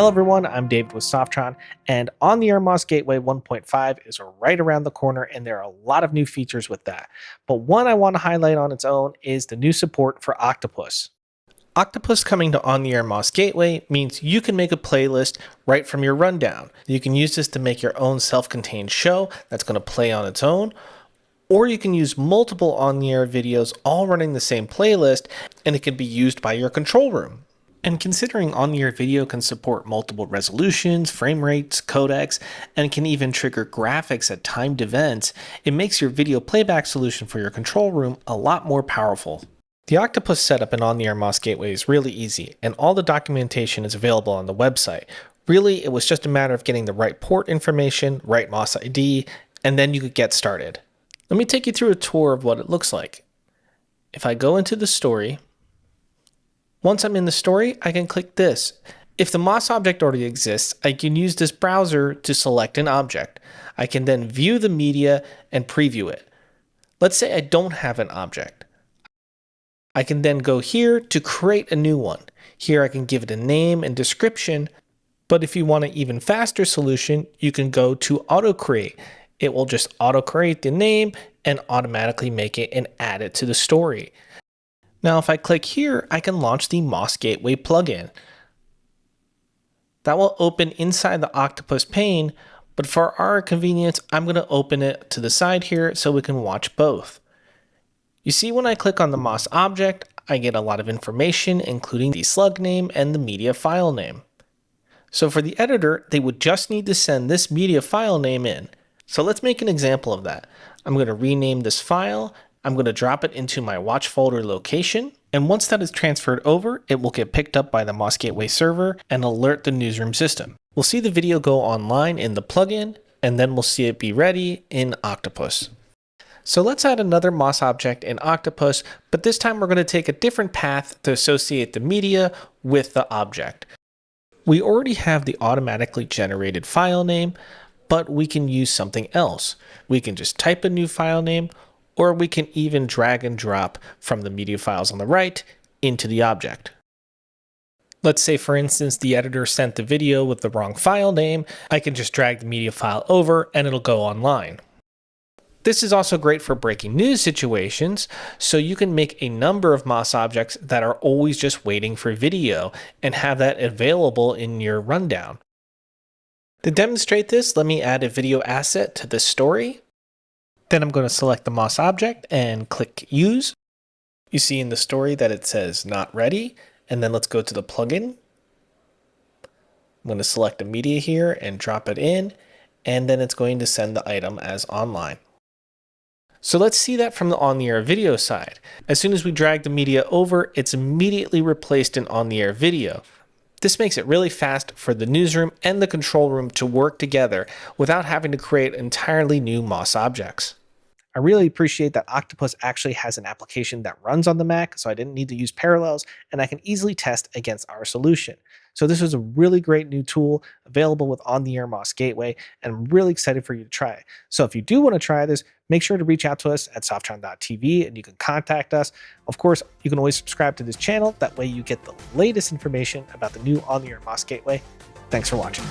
Hello everyone, I'm David with Softron, and OnTheAir MOS Gateway 1.5 is right around the corner, and there are a lot of new features with that. But one I want to highlight on its own is the new support for Octopus. Octopus coming to OnTheAir MOS Gateway means you can make a playlist right from your rundown. You can use this to make your own self-contained show that's going to play on its own, or you can use multiple OnTheAir videos all running the same playlist, and it can be used by your control room. And considering OnTheAir video can support multiple resolutions, frame rates, codecs, and can even trigger graphics at timed events, it makes your video playback solution for your control room a lot more powerful. The Octopus setup in OnTheAir MOS Gateway is really easy, and all the documentation is available on the website. Really, it was just a matter of getting the right port information, right MOS ID, and then you could get started. Let me take you through a tour of what it looks like. If I go into the story, once I'm in the story, I can click this. If the MOS object already exists, I can use this browser to select an object. I can then view the media and preview it. Let's say I don't have an object. I can then go here to create a new one. Here I can give it a name and description, but if you want an even faster solution, you can go to auto create. It will just auto create the name and automatically make it and add it to the story. Now, if I click here, I can launch the MOS Gateway plugin. That will open inside the Octopus pane, but for our convenience, I'm going to open it to the side here so we can watch both. You see, when I click on the MOS object, I get a lot of information, including the slug name and the media file name. So for the editor, they would just need to send this media file name in. So let's make an example of that. I'm going to rename this file. I'm going to drop it into my watch folder location, and once that is transferred over, it will get picked up by the MOS Gateway server and alert the newsroom system. We'll see the video go online in the plugin, and then we'll see it be ready in Octopus. So let's add another MOS object in Octopus, but this time we're going to take a different path to associate the media with the object. We already have the automatically generated file name, but we can use something else. We can just type a new file name, or we can even drag and drop from the media files on the right into the object. Let's say, for instance, the editor sent the video with the wrong file name. I can just drag the media file over and it'll go online. This is also great for breaking news situations, so you can make a number of MOS objects that are always just waiting for video and have that available in your rundown. To demonstrate this, let me add a video asset to this story. Then I'm going to select the MOS object and click Use. You see in the story that it says Not Ready, and then let's go to the plugin. I'm going to select a media here and drop it in, and then it's going to send the item as online. So let's see that from the OnTheAir video side. As soon as we drag the media over, it's immediately replaced in OnTheAir video. This makes it really fast for the newsroom and the control room to work together without having to create entirely new MOS objects. I really appreciate that Octopus actually has an application that runs on the Mac, so I didn't need to use Parallels, and I can easily test against our solution. So this is a really great new tool available with OnTheAir MOS Gateway, and I'm really excited for you to try it. So if you do want to try this, make sure to reach out to us at softron.tv, and you can contact us. Of course, you can always subscribe to this channel. That way you get the latest information about the new OnTheAir MOS Gateway. Thanks for watching.